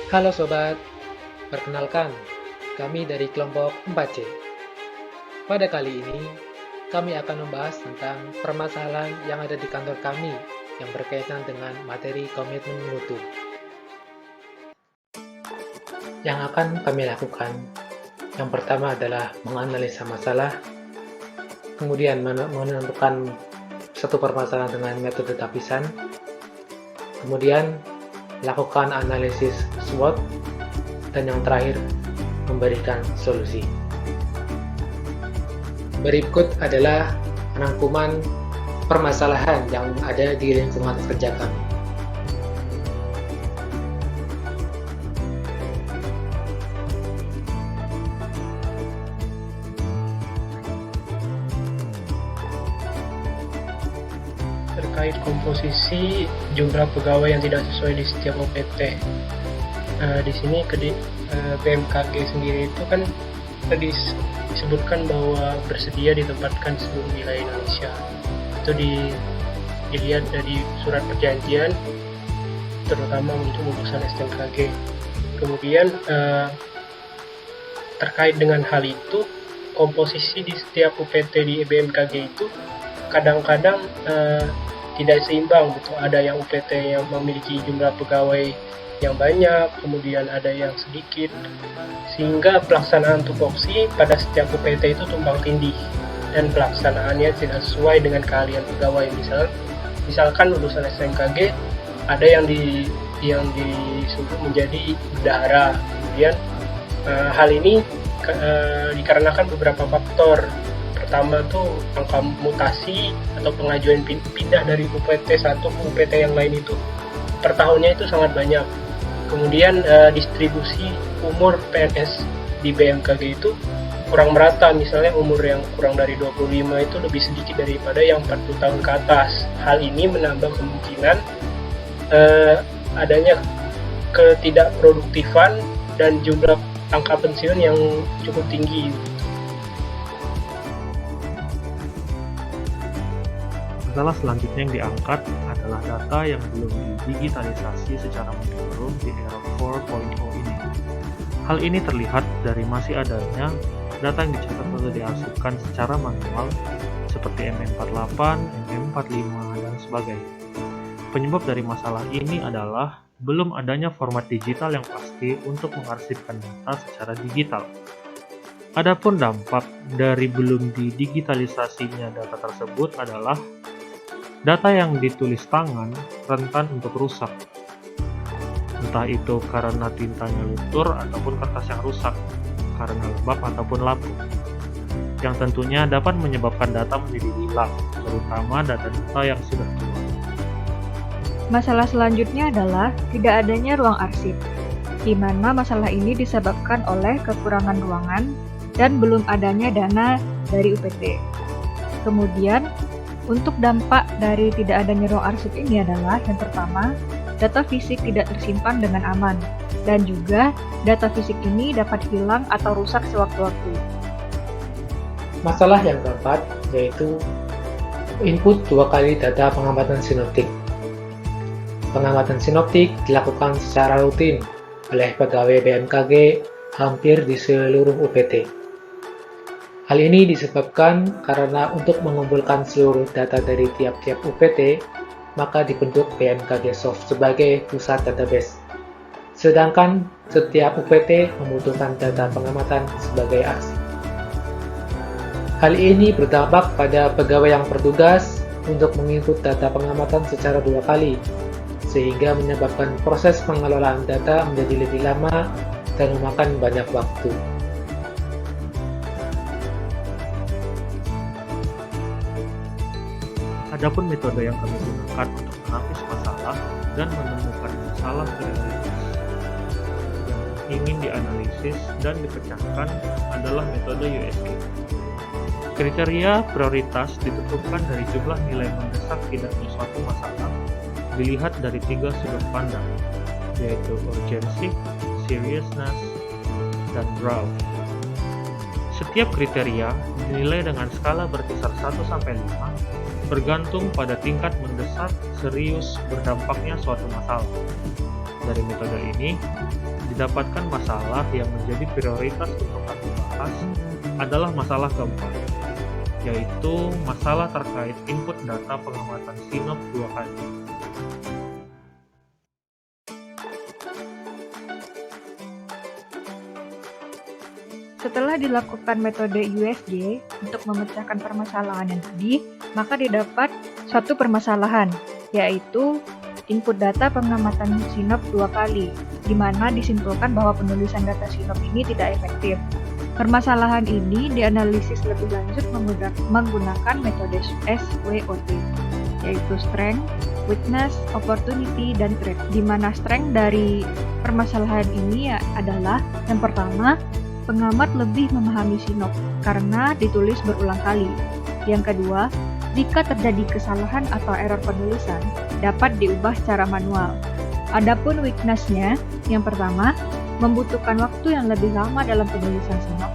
Halo sobat, perkenalkan, kami dari kelompok 4C. Pada kali ini, kami akan membahas tentang permasalahan yang ada di kantor kami yang berkaitan dengan materi komitmen mutu. Yang akan kami lakukan, yang pertama adalah menganalisa masalah, kemudian menentukan satu permasalahan dengan metode tapisan, kemudian lakukan analisis SWOT, dan yang terakhir, memberikan solusi. Berikut adalah rangkuman permasalahan yang ada di lingkungan kerja kami. Terkait komposisi jumlah pegawai yang tidak sesuai di setiap OPT. Di sini BMKG sendiri itu kan disebutkan bahwa bersedia ditempatkan di seluruh wilayah Indonesia. Itu dilihat dari surat perjanjian, terutama untuk urusan STMKG. Kemudian terkait dengan hal itu, komposisi di setiap UPT di BMKG itu kadang-kadang tidak seimbang gitu. Ada yang UPT yang memiliki jumlah pegawai yang banyak, kemudian ada yang sedikit, sehingga pelaksanaan tupoksi pada setiap UPT itu tumpang tindih dan pelaksanaannya tidak sesuai dengan keahlian pegawai. Misalkan lulusan STMKG ada yang disuruh menjadi bendahara. Kemudian hal ini dikarenakan beberapa faktor. Pertama tuh angka mutasi atau pengajuan pindah dari UPT satu ke UPT yang lain itu per tahunnya itu sangat banyak. Kemudian distribusi umur PNS di BMKG itu kurang merata. Misalnya umur yang kurang dari 25 itu lebih sedikit daripada yang 40 tahun ke atas. Hal ini menambah kemungkinan adanya ketidakproduktifan dan jumlah angka pensiun yang cukup tinggi. Masalah selanjutnya yang diangkat adalah data yang belum didigitalisasi secara menyeluruh di era 4.0 ini. Hal ini terlihat dari masih adanya data yang dicetak atau diarsipkan secara manual seperti MM48, MM45, dan sebagainya. Penyebab dari masalah ini adalah belum adanya format digital yang pasti untuk mengarsipkan data secara digital. Adapun dampak dari belum didigitalisasinya data tersebut adalah data yang ditulis tangan rentan untuk rusak, entah itu karena tintanya luntur ataupun kertas yang rusak karena lembab ataupun lapuk, yang tentunya dapat menyebabkan data menjadi hilang, terutama data-data yang sudah tua. Masalah selanjutnya adalah tidak adanya ruang arsip, di mana masalah ini disebabkan oleh kekurangan ruangan dan belum adanya dana dari UPT. Kemudian, untuk dampak dari tidak adanya ruang arsip ini adalah yang pertama, data fisik tidak tersimpan dengan aman, dan juga data fisik ini dapat hilang atau rusak sewaktu-waktu. Masalah yang keempat yaitu input 2 kali data pengamatan sinoptik. Pengamatan sinoptik dilakukan secara rutin oleh pegawai BMKG hampir di seluruh UPT. Hal ini disebabkan karena untuk mengumpulkan seluruh data dari tiap-tiap UPT, maka dibentuk BMKG Soft sebagai pusat database. Sedangkan setiap UPT membutuhkan data pengamatan sebagai arsip. Hal ini berdampak pada pegawai yang bertugas untuk menginput data pengamatan secara 2 kali, sehingga menyebabkan proses pengelolaan data menjadi lebih lama dan memakan banyak waktu. Adapun metode yang kami gunakan untuk menapis masalah dan menemukan masalah prioritas yang ingin dianalisis dan dipecahkan adalah metode USK. Kriteria prioritas ditentukan dari jumlah nilai mendesak tidaknya suatu masalah dilihat dari 3 sudut pandang, yaitu urgency, seriousness, dan draft. Setiap kriteria dinilai dengan skala berkisar 1-5 bergantung pada tingkat mendesak serius berdampaknya suatu masalah. Dari metode ini, didapatkan masalah yang menjadi prioritas untuk dibahas adalah masalah keempat, yaitu masalah terkait input data pengamatan SINOP 2 kali. Setelah dilakukan metode USG untuk memecahkan permasalahan yang tadi, maka didapat suatu permasalahan, yaitu input data pengamatan SINOP 2 kali, di mana disimpulkan bahwa penulisan data SINOP ini tidak efektif. Permasalahan ini dianalisis lebih lanjut menggunakan metode SWOT, yaitu Strength, Weakness, Opportunity, dan Threat, di mana strength dari permasalahan ini adalah yang pertama, pengamat lebih memahami SINOP karena ditulis berulang kali. Yang kedua, jika terjadi kesalahan atau error penulisan, dapat diubah secara manual. Adapun weakness-nya, yang pertama, membutuhkan waktu yang lebih lama dalam penulisan SINOP.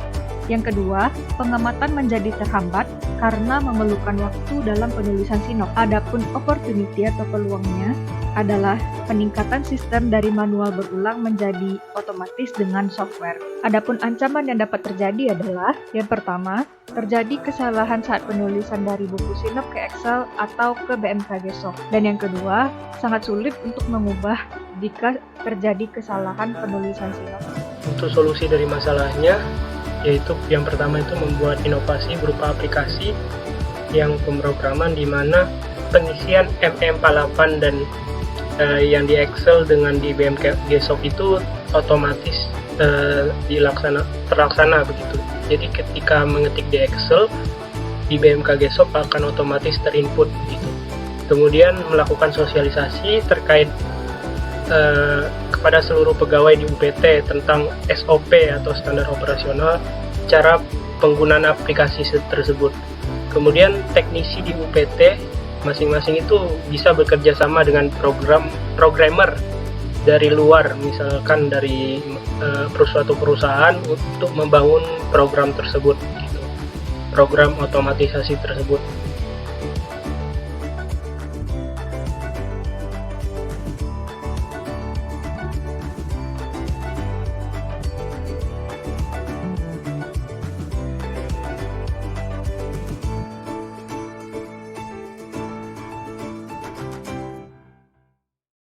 Yang kedua, pengamatan menjadi terhambat karena memerlukan waktu dalam penulisan SINOP. Adapun opportunity atau peluangnya adalah peningkatan sistem dari manual berulang menjadi otomatis dengan software. Adapun ancaman yang dapat terjadi adalah yang pertama, terjadi kesalahan saat penulisan dari buku SINOP ke Excel atau ke BMKG Soft. Dan yang kedua, sangat sulit untuk mengubah jika terjadi kesalahan penulisan SINOP. Untuk solusi dari masalahnya, yaitu yang pertama itu membuat inovasi berupa aplikasi yang pemrograman di mana pengisian MM48 dan yang di Excel dengan di BMKG Soft itu otomatis terlaksana begitu. Jadi ketika mengetik di Excel, di BMKG Soft akan otomatis terinput begitu. Kemudian melakukan sosialisasi terkait kepada seluruh pegawai di UPT tentang SOP atau standar operasional cara penggunaan aplikasi tersebut. Kemudian teknisi di UPT masing-masing itu bisa bekerja sama dengan programmer dari luar, misalkan dari suatu perusahaan untuk membangun program tersebut, gitu. Program otomatisasi tersebut.